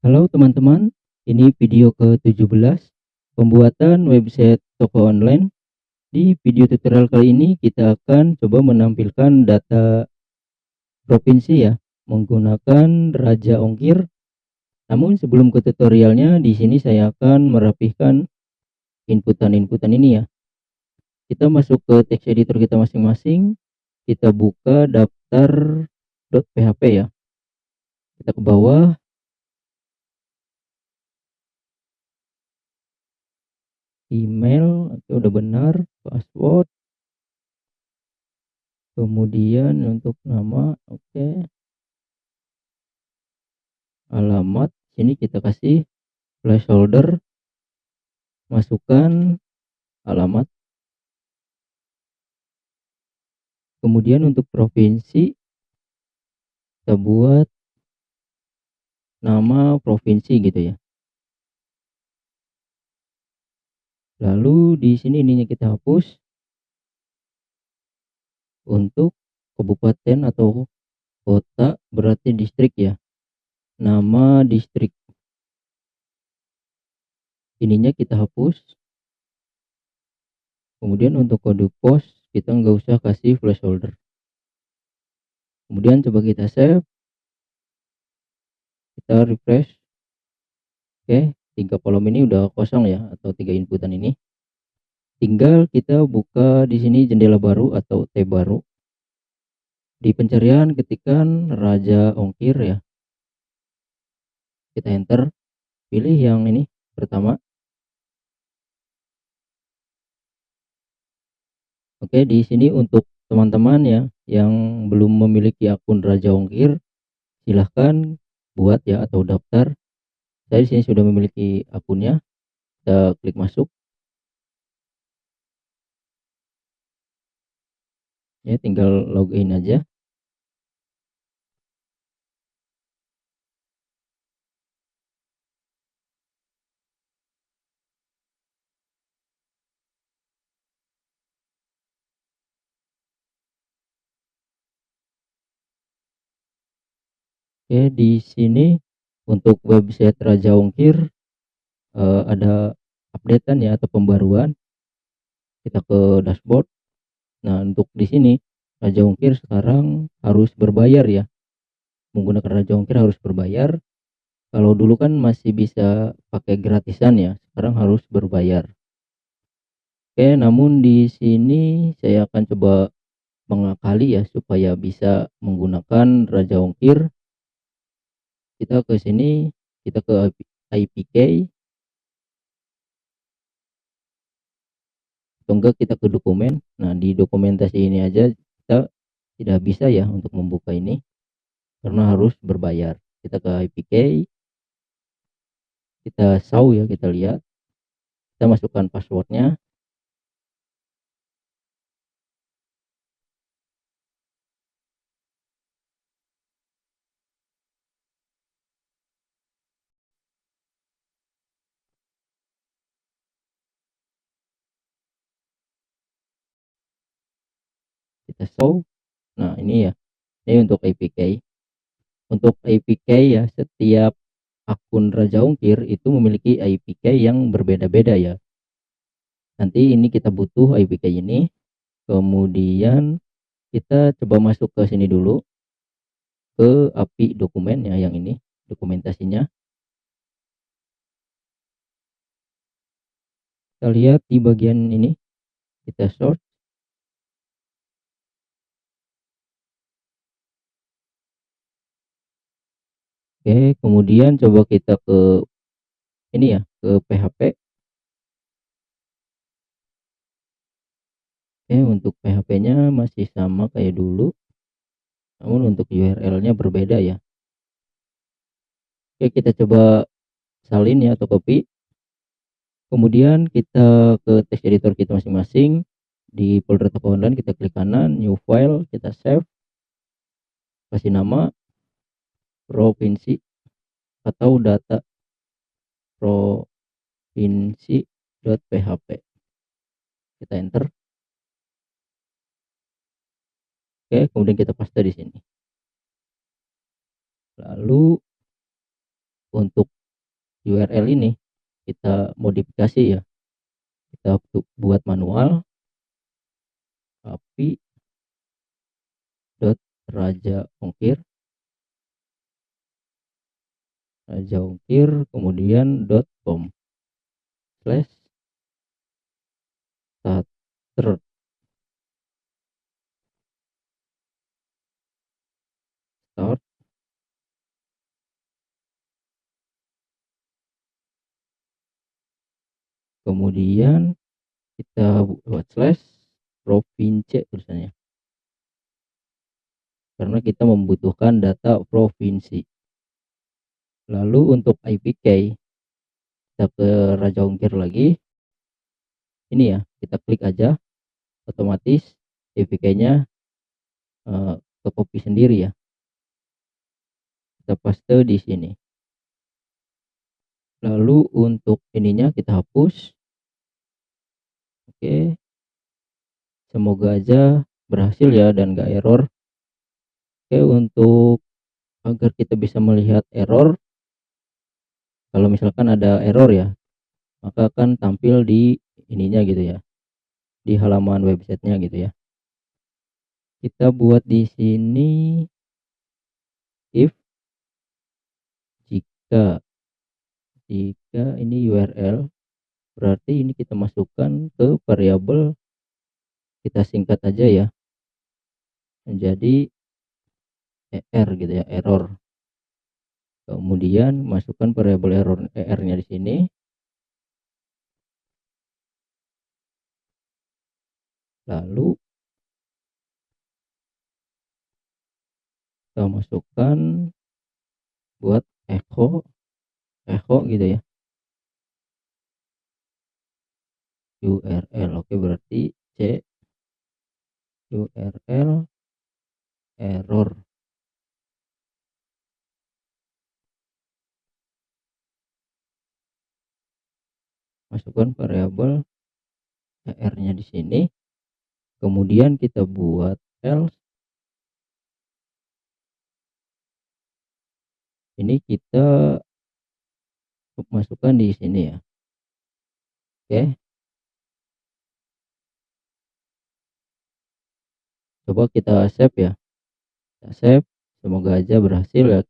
Halo teman-teman, ini video ke-17 pembuatan website toko online. Di video tutorial kali ini kita akan coba menampilkan data provinsi ya, menggunakan Raja Ongkir. Namun sebelum ke tutorialnya, di sini saya akan merapihkan inputan-inputan ini ya. Kita masuk ke text editor kita masing-masing, kita buka daftar .php ya. Kita ke bawah, email, oke udah benar, password. Kemudian untuk nama, oke, alamat, sini kita kasih placeholder, masukkan alamat. Kemudian untuk provinsi, kita buat nama provinsi gitu ya. Lalu di sini ininya kita hapus. Untuk kabupaten atau kota berarti distrik ya. Nama distrik ininya kita hapus. Kemudian untuk kode pos kita nggak usah kasih placeholder. Kemudian coba kita save, kita refresh. Oke, 3 kolom ini udah kosong ya, atau 3 inputan ini. Tinggal kita buka di sini jendela baru atau tab baru. Di pencarian ketikkan Raja Ongkir ya. Kita enter, pilih yang ini pertama. Oke, di sini untuk teman-teman ya yang belum memiliki akun Raja Ongkir, silahkan buat ya atau daftar. Saya di sini sudah memiliki akunnya. Kita klik masuk. Ya, tinggal login aja. Oke, di sini untuk website Raja Ongkir ada updatean ya atau pembaruan. Kita ke dashboard. Nah, untuk di sini Raja Ongkir sekarang harus berbayar ya. Menggunakan Raja Ongkir harus berbayar. Kalau dulu kan masih bisa pakai gratisan ya, sekarang harus berbayar. Oke, namun di sini saya akan coba mengakali ya supaya bisa menggunakan Raja Ongkir. Kita ke sini, kita ke IPK, atau enggak kita ke dokumen. Nah, di dokumentasi ini aja kita tidak bisa ya untuk membuka ini karena harus berbayar. Kita ke IPK, kita saw ya, kita lihat, kita masukkan passwordnya. Kita saw. Nah, ini ya, ini untuk IPK. Untuk IPK ya, setiap akun Raja Ongkir itu memiliki IPK yang berbeda-beda ya. Nanti ini kita butuh IPK ini. Kemudian kita coba masuk ke sini dulu, ke API dokumen ya, yang ini dokumentasinya. Kita lihat di bagian ini, kita search. Oke, kemudian coba kita ke ini ya, ke PHP. Oke, untuk PHP-nya masih sama kayak dulu, namun untuk URL-nya berbeda ya. Oke, kita coba salin ya atau copy. Kemudian kita ke text editor kita masing-masing. Di folder toko online kita klik kanan, new file, kita save, kasih nama provinsi atau data provinsi.php. Kita enter. Oke, kemudian kita paste di sini. Lalu untuk URL ini kita modifikasi ya, kita buat manual api.rajaongkir kemudian .com/starter. Start. Kemudian kita buat slash provinsi tulisannya, karena kita membutuhkan data provinsi. Lalu untuk IPK kita ke Raja Ongkir lagi, ini ya kita klik aja, otomatis IPK-nya ke copy sendiri ya, kita paste di sini. Lalu untuk ininya kita hapus. Oke, semoga aja berhasil ya dan gak error. Oke, untuk agar kita bisa melihat error, kalau misalkan ada error ya, maka akan tampil di ininya gitu ya, di halaman websitenya gitu ya. Kita buat di sini if jika ini URL, berarti ini kita masukkan ke variabel, kita singkat aja ya menjadi gitu ya, error. Kemudian masukkan variabel error-nya di sini. Lalu kita masukkan buat echo gitu ya, URL. Oke, berarti C URL error. Masukkan variabel r-nya di sini. Kemudian kita buat else. Ini kita masukkan di sini ya. Oke. Coba kita save ya. Kita save. Semoga aja berhasil ya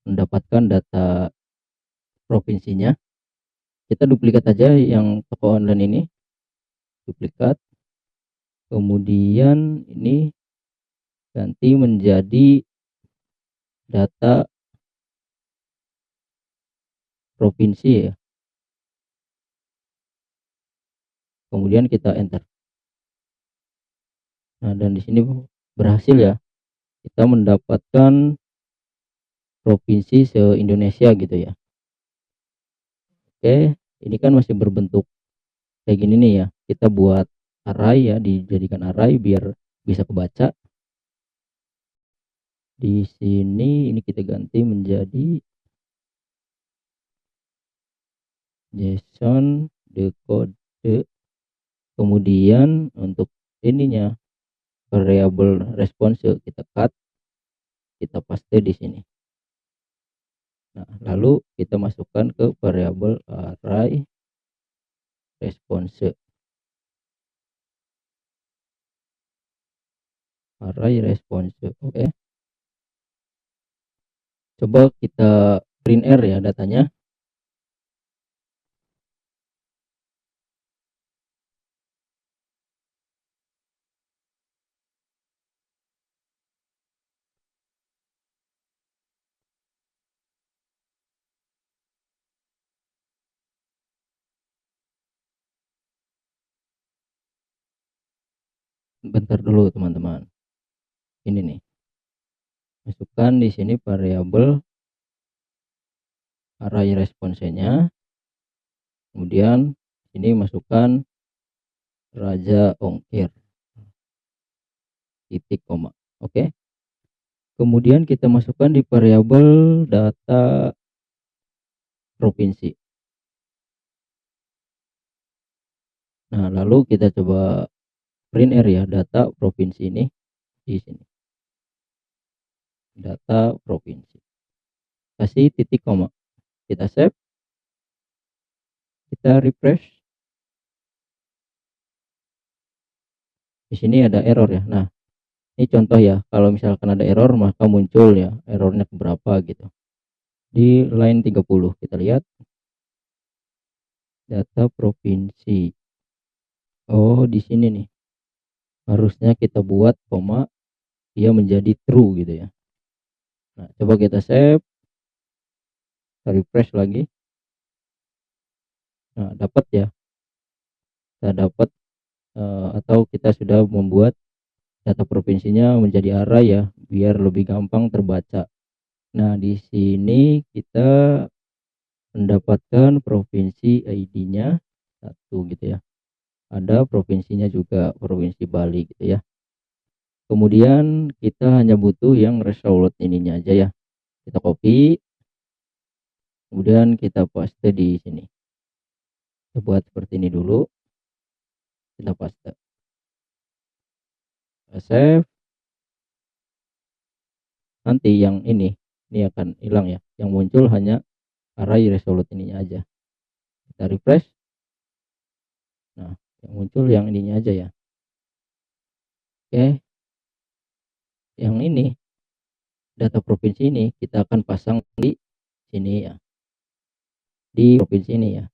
mendapatkan data provinsinya. Kita duplikat aja yang toko online ini. Duplikat. Kemudian ini ganti menjadi data provinsi ya. Kemudian kita enter. Nah, dan di sini berhasil ya. Kita mendapatkan provinsi se-Indonesia gitu ya. Oke, ini kan masih berbentuk kayak gini nih ya. Kita buat array ya, dijadikan array biar bisa kebaca. Di sini ini kita ganti menjadi JSON decode. Kemudian untuk ininya variabel response kita cut, kita paste di sini. Nah, lalu kita masukkan ke variabel array response. Oke. Coba kita print R ya datanya. Bentar dulu teman-teman. Ini nih. Masukkan di sini variabel array response-nya. Kemudian ini masukkan Raja Ongkir titik koma. Oke. Kemudian kita masukkan di variabel data provinsi. Nah, lalu kita coba print R ya data provinsi ini di sini. Data provinsi. Kasih titik koma. kita save, kita refresh. Di sini ada error ya. Nah, ini contoh ya, kalau misalkan ada error maka muncul ya errornya berapa gitu. Di line 30 kita lihat data provinsi. Oh, di sini nih. Harusnya kita buat koma dia menjadi true gitu ya. Nah, coba kita save, kita refresh lagi. Nah, dapat ya. Kita dapat atau kita sudah membuat data provinsinya menjadi array ya, biar lebih gampang terbaca. Nah, di sini kita mendapatkan provinsi ID-nya satu gitu ya. Ada provinsinya juga, provinsi Bali gitu ya. Kemudian kita hanya butuh yang result ininya aja ya. Kita copy, kemudian kita paste di sini. Kita buat seperti ini dulu. Kita paste. Kita save. Nanti yang ini akan hilang ya. Yang muncul hanya array result ininya aja. Kita refresh. Nah, yang muncul yang ininya aja ya. Oke. Yang ini data provinsi ini kita akan pasang di sini ya. Di provinsi ini ya.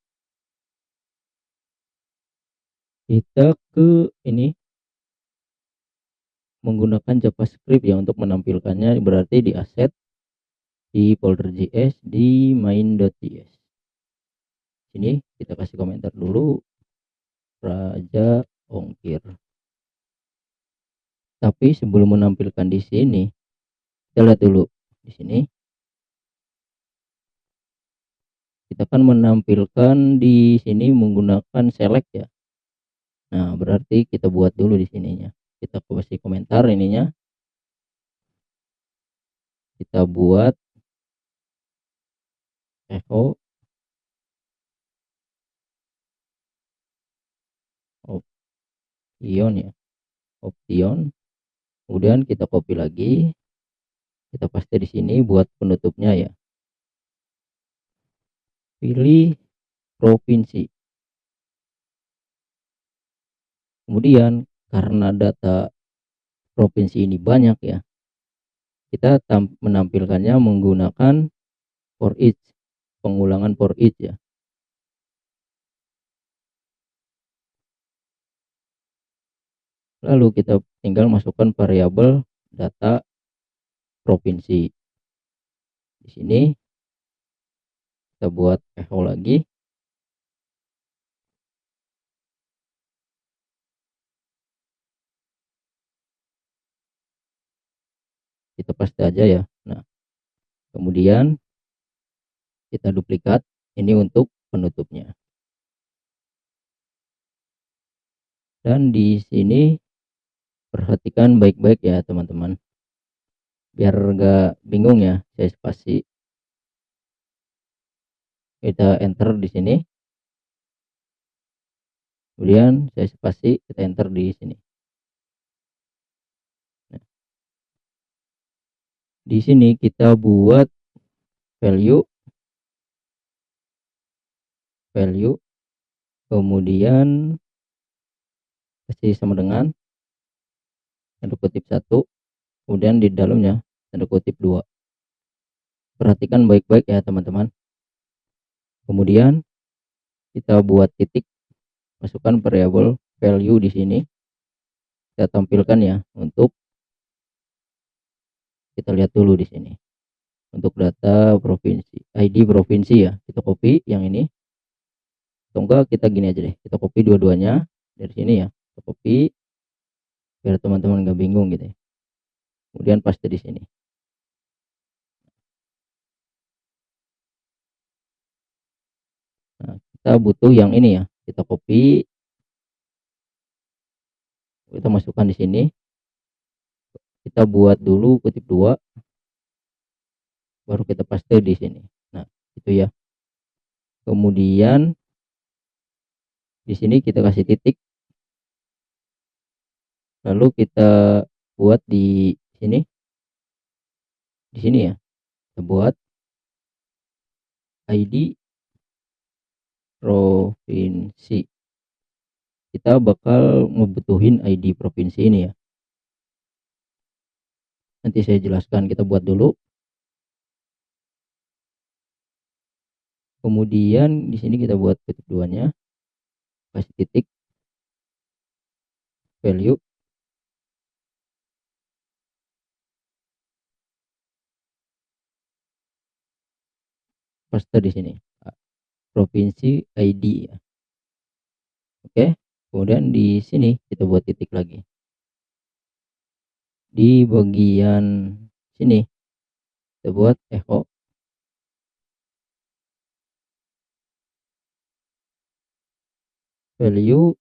Kita ke ini menggunakan JavaScript ya untuk menampilkannya, berarti di asset, di folder JS, di main.js. Sini kita kasih komentar dulu Raja Ongkir. Tapi sebelum menampilkan di sini, kita lihat dulu di sini. Kita akan menampilkan di sini menggunakan select ya. Nah, berarti kita buat dulu di sininya. Kita kasih komentar ininya. Kita buat echo option ya. Option. Kemudian kita copy lagi. Kita paste di sini buat penutupnya ya. Pilih provinsi. Kemudian karena data provinsi ini banyak ya, kita menampilkannya menggunakan for each, pengulangan for each ya. Lalu kita tinggal masukkan variabel data provinsi. Di sini kita buat echo lagi. Kita paste aja ya. Nah, kemudian kita duplikat ini untuk penutupnya. Dan di sini perhatikan baik-baik ya teman-teman. Biar enggak bingung ya, saya spasi. Kita enter di sini. Kemudian saya spasi, kita enter di sini. Nah, di sini kita buat value, kemudian kasih sama dengan tanda kutip 1, kemudian di dalamnya tanda kutip 2. Perhatikan baik-baik ya teman-teman. Kemudian kita buat titik, masukkan variabel value di sini. Kita tampilkan ya, untuk kita lihat dulu di sini. Untuk data provinsi, ID provinsi ya, kita copy yang ini. Atau enggak kita gini aja deh, kita copy dua-duanya dari sini ya. Kita copy biar teman-teman nggak bingung gitu ya. Kemudian paste di sini. Nah, kita butuh yang ini ya, kita copy, kita masukkan di sini. Kita buat dulu kutip 2, baru kita paste di sini. Nah, itu ya. Kemudian di sini kita kasih titik. Lalu kita buat di sini. Di sini ya. Kita buat ID provinsi. Kita bakal ngebutuhin ID provinsi ini ya. Nanti saya jelaskan, kita buat dulu. Kemudian di sini kita buat titik duanya, kasih titik, value, paste di sini, provinsi ID ya. Oke, kemudian di sini kita buat titik lagi. Di bagian sini kita buat echo value.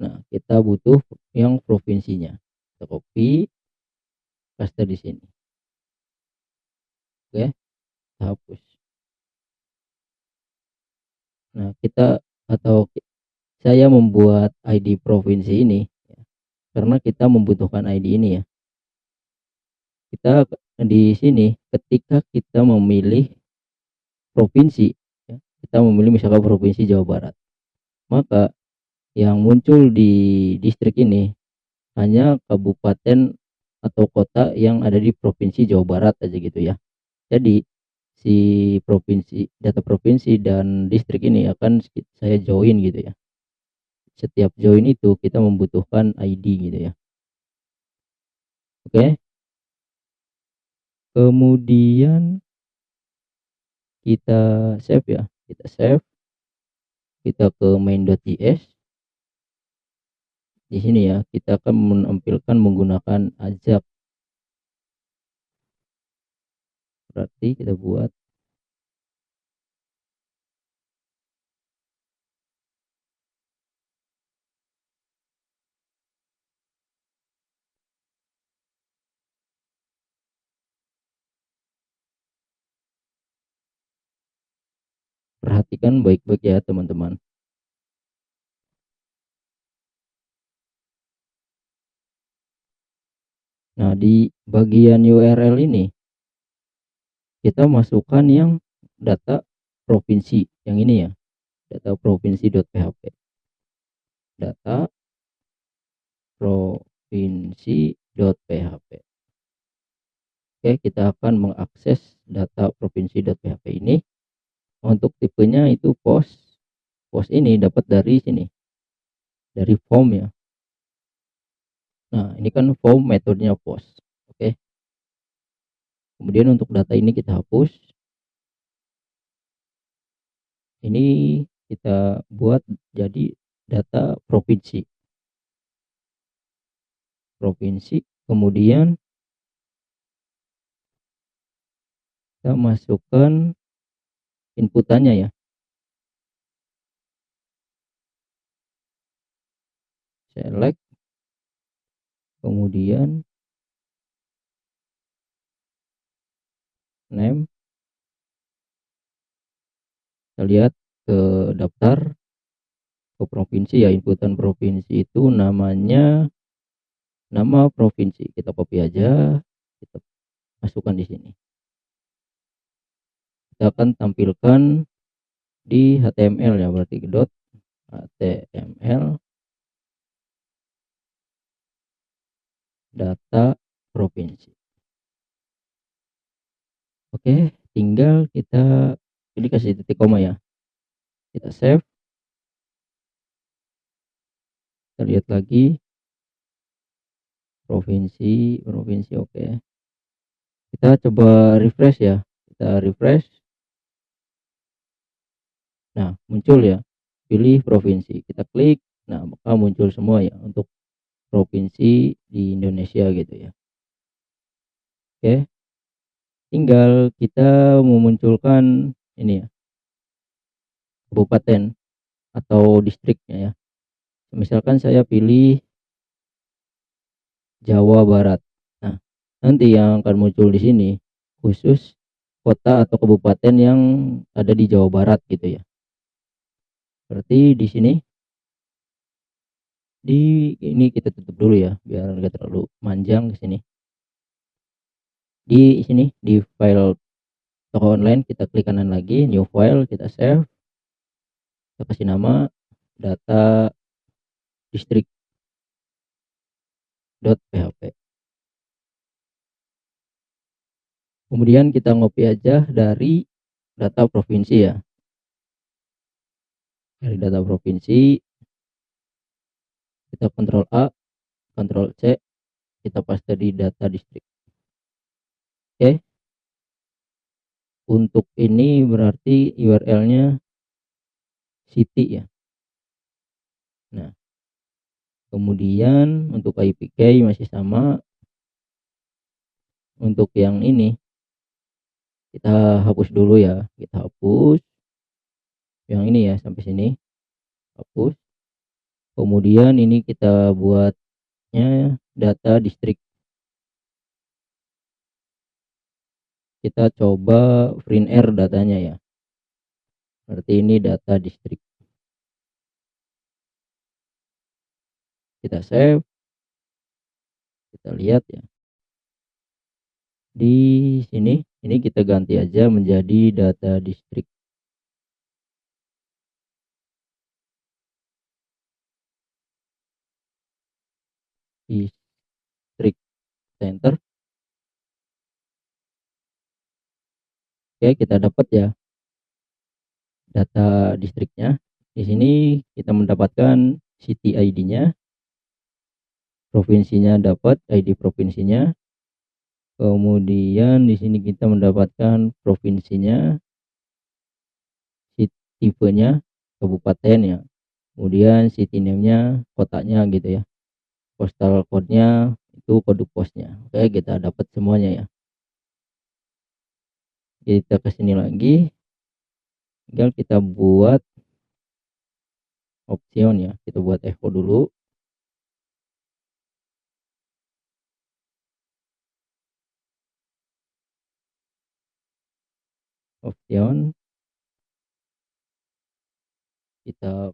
Nah, kita butuh yang provinsinya. Kita copy, paste di sini. Oke, kita hapus. Nah, saya membuat ID provinsi ini ya, karena kita membutuhkan ID ini ya. Kita di sini ketika kita memilih provinsi ya, kita memilih misalkan provinsi Jawa Barat, maka yang muncul di distrik ini hanya kabupaten atau kota yang ada di provinsi Jawa Barat aja gitu ya. Jadi si data provinsi dan distrik ini akan saya join gitu ya. Setiap join itu kita membutuhkan ID gitu ya. Oke, kemudian kita save ya, kita ke main.js. Di sini ya kita akan menampilkan menggunakan ajak, berarti kita buat perhatikan baik-baik ya teman-teman. Nah, di bagian URL ini kita masukkan yang data provinsi yang ini ya, data provinsi.php, data provinsi.php. Oke, kita akan mengakses data provinsi.php ini. Untuk tipenya itu post ini dapat dari sini, dari form ya. Nah, ini kan form, metodenya post. Oke, kemudian untuk data ini kita hapus. Ini kita buat jadi data provinsi, kemudian kita masukkan inputannya ya, select, kemudian name, kita lihat ke daftar, ke provinsi ya, inputan provinsi itu namanya nama provinsi, kita copy aja, kita masukkan di sini. Kita akan tampilkan di HTML ya, berarti dot HTML data provinsi. Oke, tinggal kita pilih, kasih titik koma ya, kita save, kita lihat lagi provinsi. Oke, kita coba refresh ya, kita refresh. Nah, muncul ya, pilih provinsi, kita klik, nah maka muncul semua ya untuk provinsi di Indonesia gitu ya. Oke, tinggal kita memunculkan ini ya, kabupaten atau distriknya ya. Misalkan saya pilih Jawa Barat. Nah, nanti yang akan muncul di sini khusus kota atau kabupaten yang ada di Jawa Barat gitu ya. Berarti di sini ini kita tutup dulu ya biar nggak terlalu panjang di sini. Di sini di file toko online kita klik kanan lagi, new file, kita save, kita kasih nama data distrik.php. Kemudian kita ngopi aja dari data provinsi ya. Dari data provinsi kita Ctrl A, Ctrl C, kita paste di data distrik. Oke. Untuk ini berarti URL-nya city ya. Nah, kemudian untuk IP key masih sama. Untuk yang ini kita hapus dulu ya, kita hapus yang ini ya, sampai sini hapus. Kemudian ini kita buatnya data distrik. Kita coba print R datanya ya, berarti ini data distrik. Kita save, kita lihat ya, di sini ini kita ganti aja menjadi data distrik. Distrik center. Oke, kita dapat ya data distriknya. Di sini kita mendapatkan city ID-nya, provinsinya dapat ID provinsinya. Kemudian di sini kita mendapatkan provinsinya, tipenya kabupaten ya. Kemudian city name-nya, kotanya gitu ya. Postal code-nya itu kode posnya. Oke, kita dapat semuanya ya. Kita ke sini lagi. Tinggal kita buat option ya. Kita buat echo dulu. Option. Kita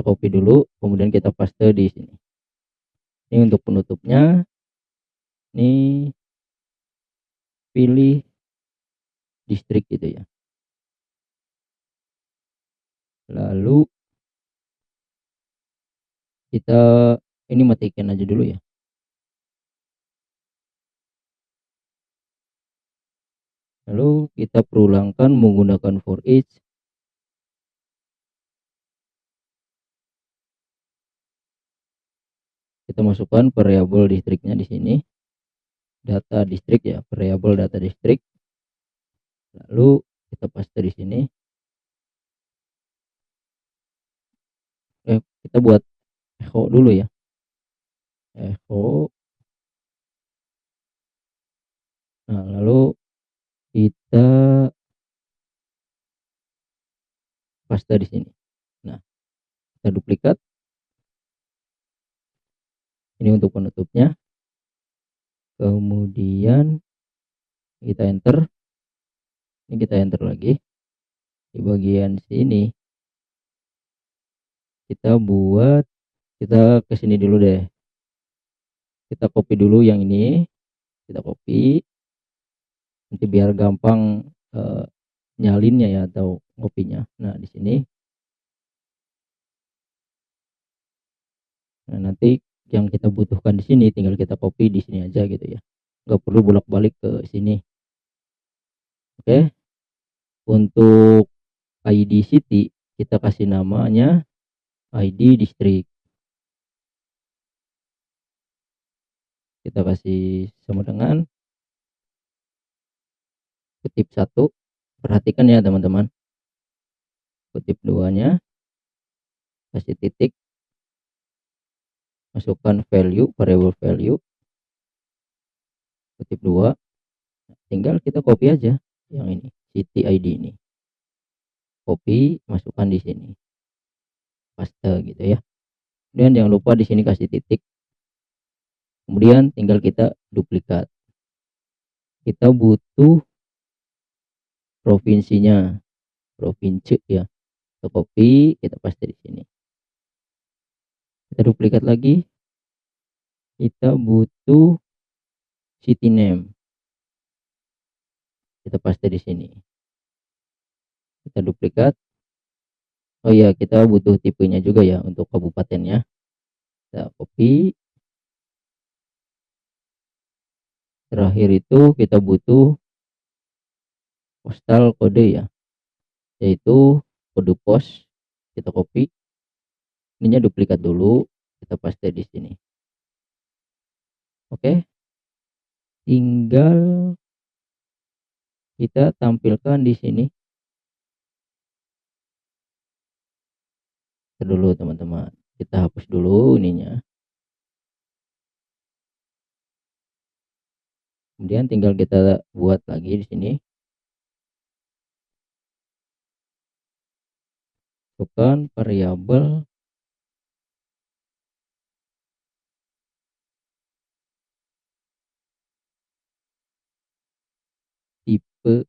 copy dulu, kemudian kita paste di sini. Ini untuk penutupnya, ini pilih distrik gitu ya. Lalu kita ini matikan aja dulu ya. Lalu kita perulangkan menggunakan for each. Kita masukkan variabel distriknya di sini, data distrik ya, variabel data distrik. Lalu kita paste di sini. Kita buat echo dulu ya, echo. Nah, lalu kita paste di sini. Nah, kita duplikat. Ini untuk penutupnya. Kemudian kita enter. Ini kita enter lagi. Di bagian sini kita ke sini dulu deh. Kita copy dulu yang ini. Kita copy. Nanti biar gampang nyalinnya ya atau ngopinya. Nah, di sini. Nah, nanti yang kita butuhkan di sini tinggal kita copy di sini aja gitu ya. Nggak perlu bolak-balik ke sini. Oke. Untuk ID city kita kasih namanya ID distrik. Kita kasih sama dengan kutip 1. Perhatikan ya teman-teman. Kutip 2-nya kasih titik. Masukkan value, variable value. Kutip 2. Tinggal kita copy aja yang ini, city ID ini. Copy, masukkan di sini. Paste gitu ya. Dan jangan lupa di sini kasih titik. Kemudian tinggal kita duplikat. Kita butuh provinsinya, provinsi ya. Kita copy, kita paste di sini. Kita duplikat lagi. Kita butuh city name. kita paste di sini. Kita duplikat. Oh iya, kita butuh tipenya juga ya untuk kabupatennya. Kita copy. Terakhir itu kita butuh postal kode ya, yaitu kode pos. Kita copy. Ininya duplikat dulu, kita paste di sini. Oke, tinggal kita tampilkan di sini. Dulu teman-teman, kita hapus dulu ininya. Kemudian tinggal kita buat lagi di sini. Masukkan variabel tipe,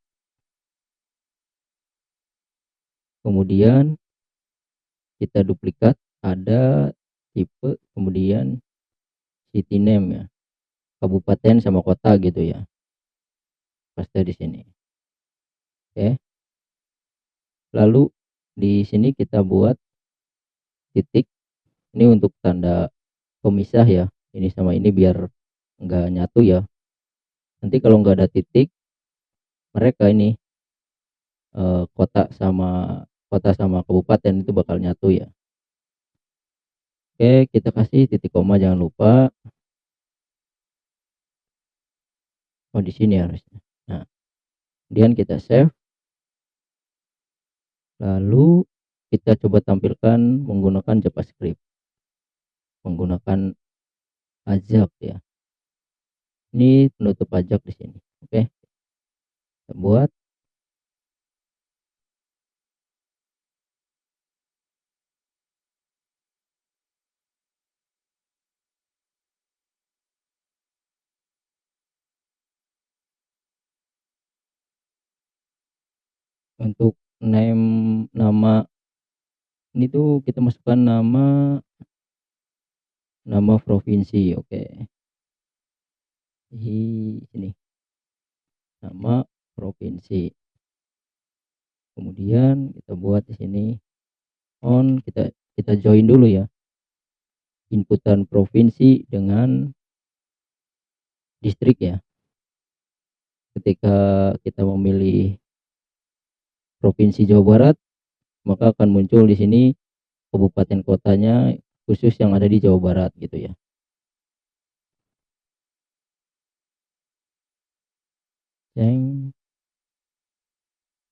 kemudian kita duplikat, ada tipe, kemudian city name ya, kabupaten sama kota gitu ya, paste di sini. Oke, lalu di sini kita buat titik, ini untuk tanda pemisah ya, ini sama ini biar nggak nyatu ya. Nanti kalau nggak ada titik, mereka ini kota sama kabupaten itu bakal nyatu ya. Oke, kita kasih titik koma, jangan lupa. Oh, di sini harusnya. Nah, kemudian kita save. Lalu kita coba tampilkan menggunakan JavaScript, menggunakan pajak ya. Ini penutup pajak di sini. Oke, kita buat. Untuk nama ini tuh kita masukkan nama provinsi. Oke, di sini nama provinsi. Kemudian kita buat di sini on, kita join dulu ya, inputan provinsi dengan distrik ya. Ketika kita memilih provinsi Jawa Barat, maka akan muncul di sini kabupaten kotanya khusus yang ada di Jawa Barat gitu ya. Yang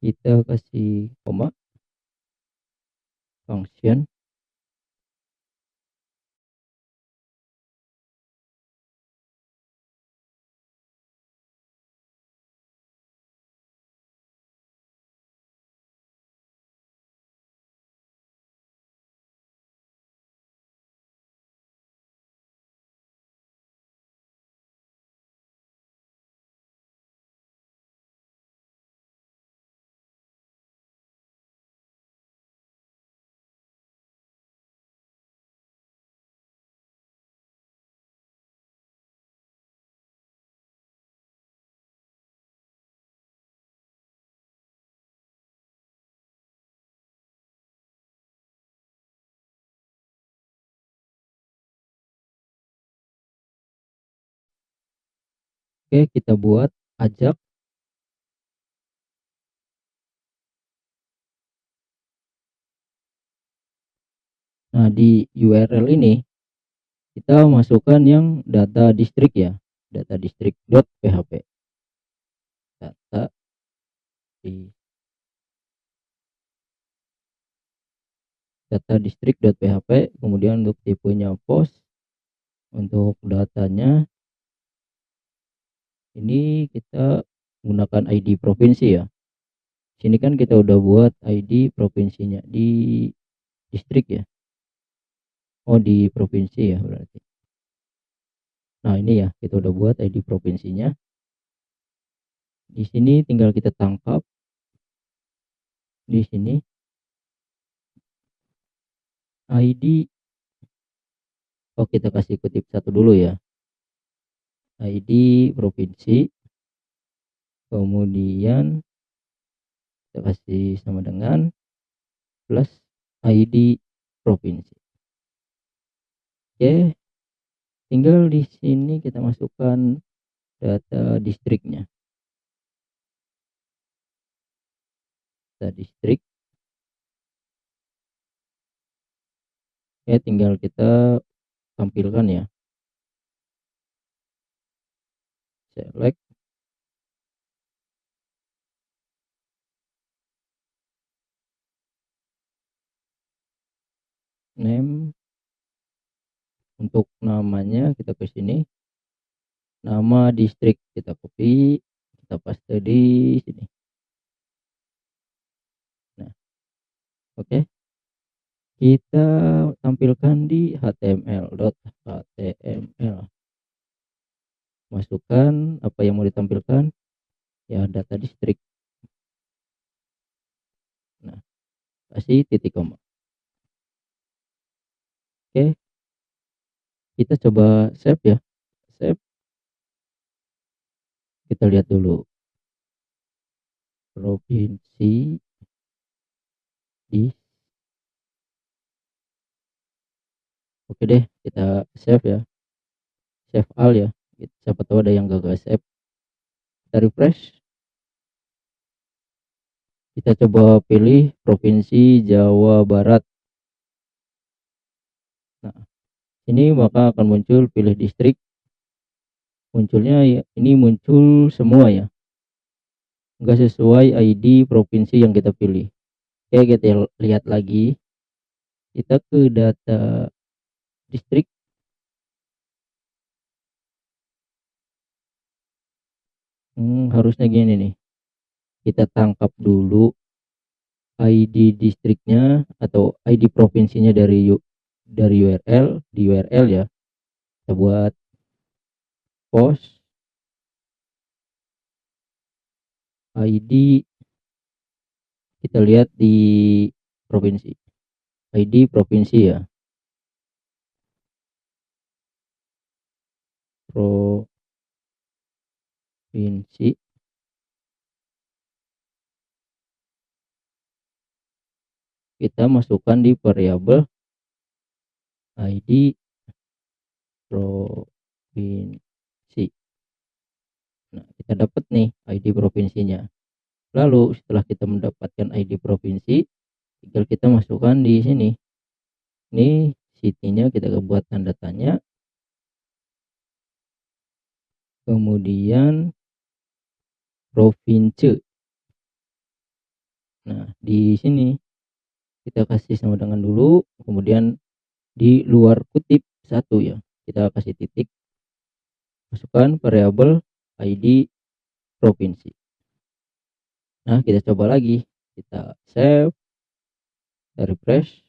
kita kasih koma, function. Oke, kita buat ajak. Nah, di URL ini kita masukkan yang data distrik ya, data distrik.php, data di data distrik.php. Kemudian untuk tipenya post, untuk datanya ini kita gunakan ID provinsi ya. Sini kan kita udah buat ID provinsinya di distrik ya. Oh, di provinsi ya berarti. Nah, ini ya kita udah buat ID provinsinya. Di sini tinggal kita tangkap di sini ID. Oh, kita kasih kutip satu dulu ya. ID provinsi. kemudian kita kasih sama dengan plus ID provinsi. Oke, tinggal di sini kita masukkan data distriknya. Data distrik. Ya, tinggal kita tampilkan ya. Select. Name. Untuk namanya kita ke sini. Nama distrik kita copy, kita paste di sini. Nah, oke. Kita tampilkan di html. Masukkan apa yang mau ditampilkan, ya data distrik. Nah, kasih titik koma. Oke, kita coba save ya. Save. Kita lihat dulu provinsi di. Oke deh, kita save ya. Save all ya. Siapa tahu ada yang gagal save. Kita refresh. Kita coba pilih provinsi Jawa Barat. Nah, ini maka akan muncul pilih distrik. Munculnya ya, ini muncul semua ya. Enggak sesuai ID provinsi yang kita pilih. Oke, kita lihat lagi. Kita ke data distrik. Harusnya gini nih. Kita tangkap dulu ID distriknya atau ID provinsinya dari URL di URL ya. Kita buat post ID, kita lihat di provinsi, ID provinsi ya, provinsi. Kita masukkan di variabel ID provinsi. Nah, kita dapat nih ID provinsinya. Lalu setelah kita mendapatkan ID provinsi, tinggal kita masukkan di sini. Ini city-nya kita buat tanda tanya. Kemudian provinsi. Nah, di sini kita kasih sama dengan dulu, kemudian di luar kutip satu ya, kita kasih titik, masukkan variabel ID provinsi. Nah, kita coba lagi, kita save, kita refresh,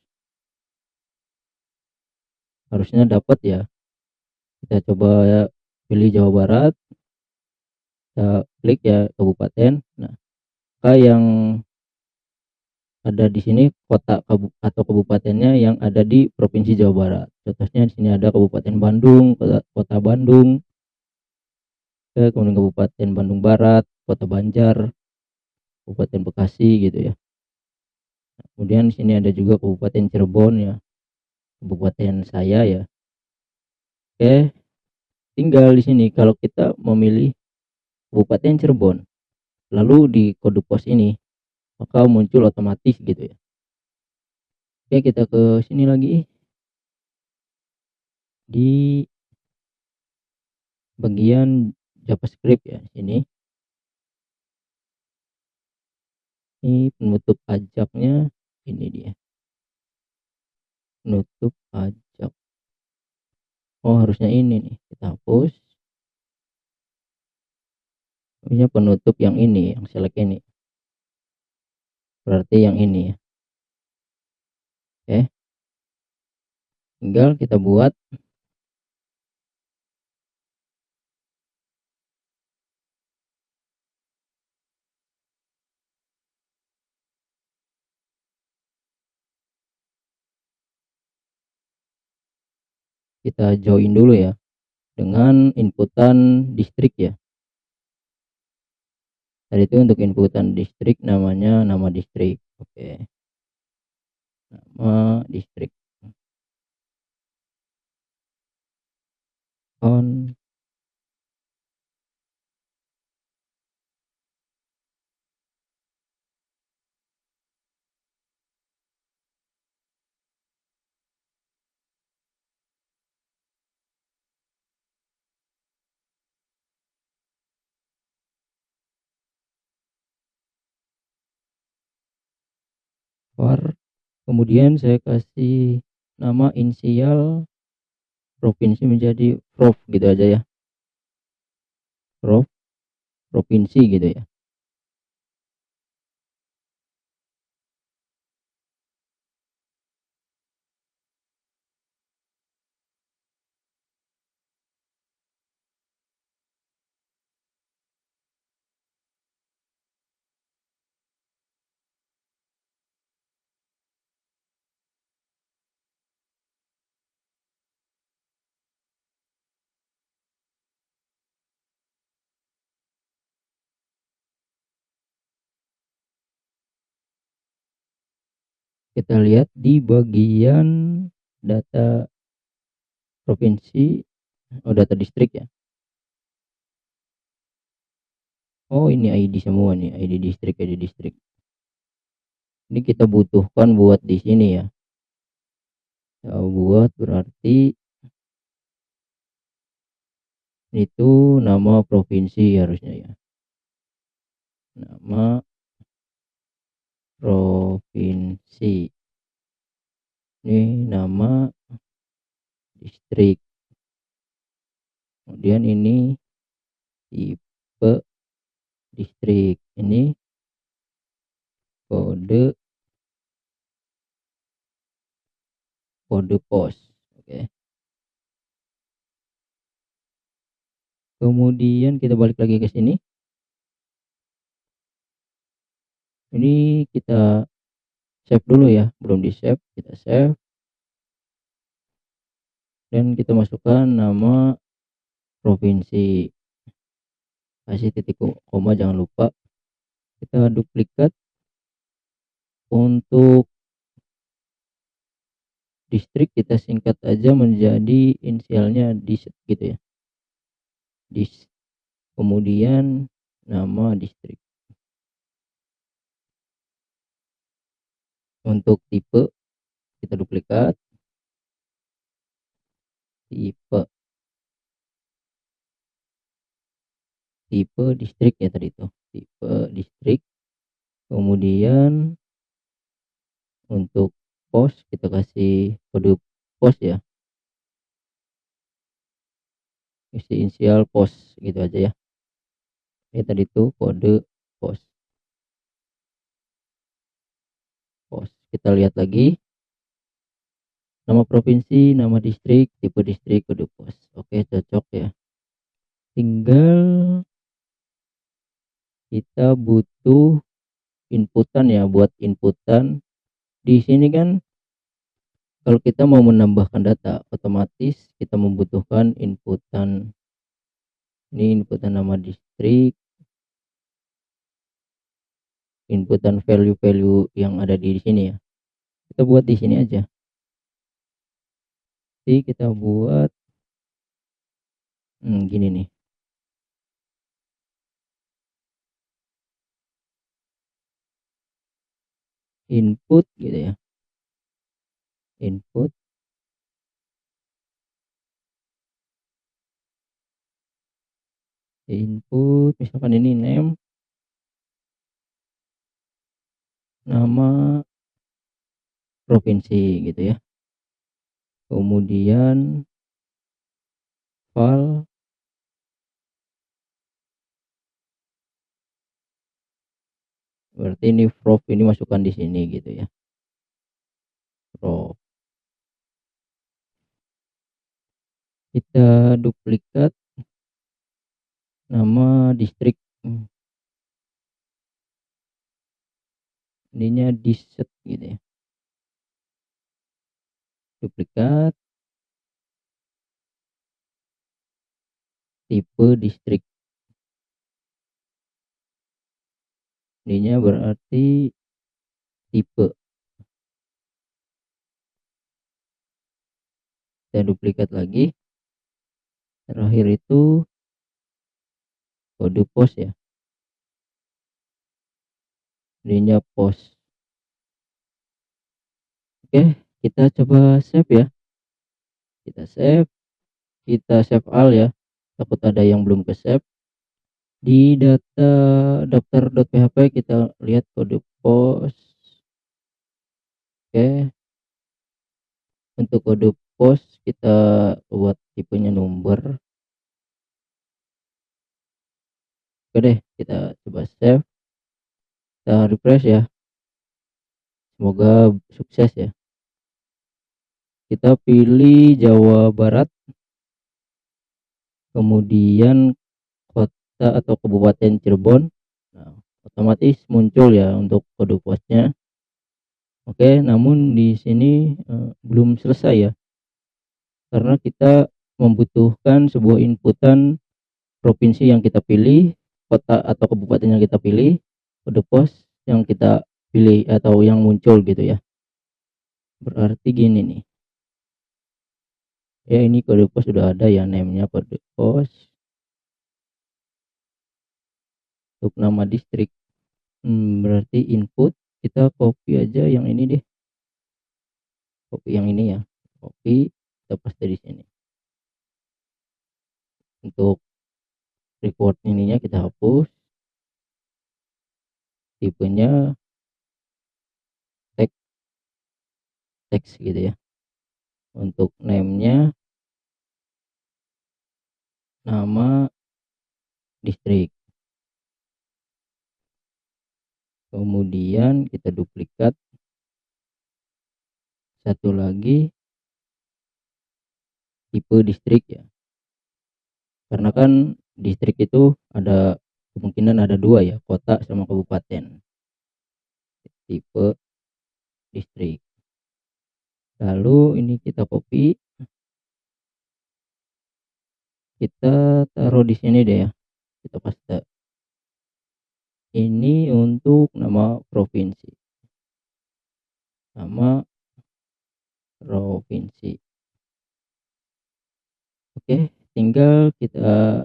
harusnya dapat ya. Kita coba ya, pilih Jawa Barat, kita klik ya kabupaten. Nah, yang ada di sini kota atau kabupatennya yang ada di provinsi Jawa Barat. Contohnya di sini ada Kabupaten Bandung, kota Bandung, kemudian Kabupaten Bandung Barat, kota Banjar, Kabupaten Bekasi gitu ya. Kemudian di sini ada juga Kabupaten Cirebon ya, kabupaten saya ya. Oke, tinggal di sini kalau kita memilih Kabupaten Cirebon, lalu di kode pos ini maka muncul otomatis gitu ya. Oke, kita ke sini lagi di bagian JavaScript ya. Ini penutup pajaknya, ini dia penutup pajak. Oh, harusnya ini nih, kita hapus. Harusnya penutup yang ini, yang select ini, berarti yang ini ya. Oke, tinggal kita buat. Kita join dulu ya dengan inputan distrik ya. Tadi itu untuk inputan distrik namanya nama distrik. Oke, nama distrik on var. Kemudian saya kasih nama inisial provinsi menjadi prov gitu aja ya. Prov provinsi gitu ya. Kita lihat di bagian data provinsi, oh data distrik ya. Oh ini ID semua nih, ID distrik, ID distrik. Ini kita butuhkan buat di sini ya. Kita buat berarti itu nama provinsi harusnya ya. Nama provinsi. Ini nama distrik. Kemudian ini tipe distrik. Ini kode pos. Oke. Kemudian kita balik lagi ke sini. Ini kita save dulu ya, belum di save, kita save dan kita masukkan nama provinsi, kasih titik koma jangan lupa. Kita duplikat untuk distrik, kita singkat aja menjadi inisialnya dis gitu ya, dis. Kemudian nama distrik. Untuk tipe kita duplikat tipe distrik ya, tadi itu tipe distrik. Kemudian untuk pos kita kasih kode pos ya, isi inisial pos gitu aja ya. Ini tadi itu kode pos. Kita lihat lagi nama provinsi, nama distrik, tipe distrik, kode pos. Oke, cocok ya. Tinggal kita butuh inputan ya, buat inputan di sini kan. Kalau kita mau menambahkan data, otomatis kita membutuhkan inputan. Ini inputan nama distrik, inputan value-value yang ada di sini ya. Kita buat di sini aja. Jadi kita buat gini nih. Input gitu ya. Input misalkan ini name, nama provinsi gitu ya. Kemudian file, berarti ini prov, ini masukkan di sini gitu ya. Prov. Kita duplikat nama distrik. Ininya diset gitu ya. Duplikat tipe distrik. ininya berarti tipe. Kita duplikat lagi, terakhir itu kode pos ya, ininya pos. Oke, kita coba save ya, kita save all ya, takut ada yang belum ke save. Di data daftar.php kita lihat kode pos. Oke, untuk kode pos kita buat tipenya number. Oke deh, kita coba save, kita refresh ya, semoga sukses ya. Kita pilih Jawa Barat, kemudian kota atau kabupaten Cirebon. Nah, otomatis muncul ya untuk kode posnya. Oke, namun di sini belum selesai ya, karena kita membutuhkan sebuah inputan provinsi yang kita pilih, kota atau kabupaten yang kita pilih, kode pos yang kita pilih atau yang muncul gitu ya. Berarti gini nih ya, ini kode pos sudah ada ya, namenya kode pos. Untuk nama distrik berarti input kita copy aja yang ini deh, copy yang ini ya, copy kita paste di sini. Untuk record ininya kita hapus, tipenya teks gitu ya. Untuk namenya nama distrik, kemudian kita duplikat satu lagi tipe distrik ya, karena kan distrik itu ada kemungkinan ada dua ya, kota sama kabupaten. Tipe distrik, lalu ini kita copy, kita taruh di sini deh ya, kita paste. Ini untuk nama provinsi, nama provinsi. Oke, tinggal kita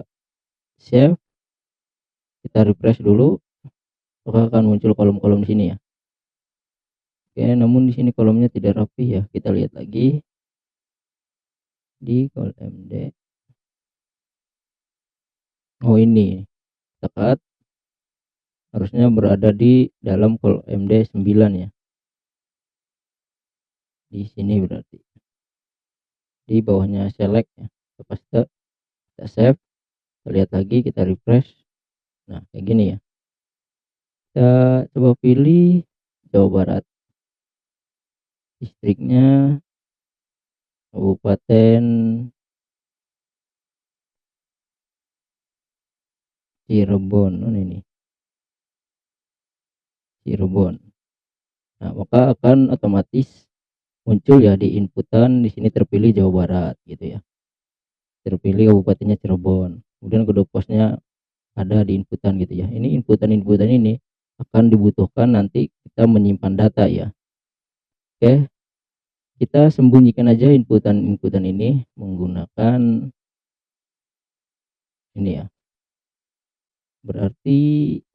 save, kita refresh dulu, maka akan muncul kolom-kolom di sini ya. Oke, namun di sini kolomnya tidak rapi ya, kita lihat lagi di kolom MD. Oh, ini tekat, harusnya berada di dalam kolom MD 9 ya, di sini berarti di bawahnya select ya, kita paste, kita save, kita lihat lagi, kita refresh. Nah, kayak gini ya. Kita coba pilih Jawa Barat, distriknya Kabupaten Cirebon. Ini Cirebon. Nah, maka akan otomatis muncul ya di inputan, di sini terpilih Jawa Barat gitu ya, terpilih kabupatennya Cirebon, kemudian kode posnya ada di inputan gitu ya. Ini inputan ini akan dibutuhkan nanti kita menyimpan data ya. Oke, kita sembunyikan aja inputan ini menggunakan ini ya, berarti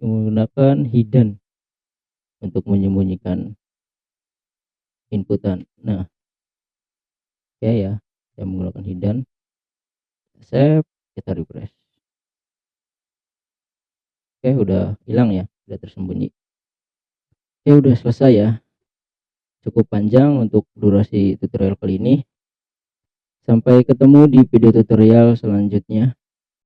menggunakan hidden untuk menyembunyikan inputan. Nah, oke ya, saya menggunakan hidden, save, kita refresh. Oke, udah hilang ya, udah tersembunyi. Oke, udah selesai ya, cukup panjang untuk durasi tutorial kali ini. Sampai ketemu di video tutorial selanjutnya.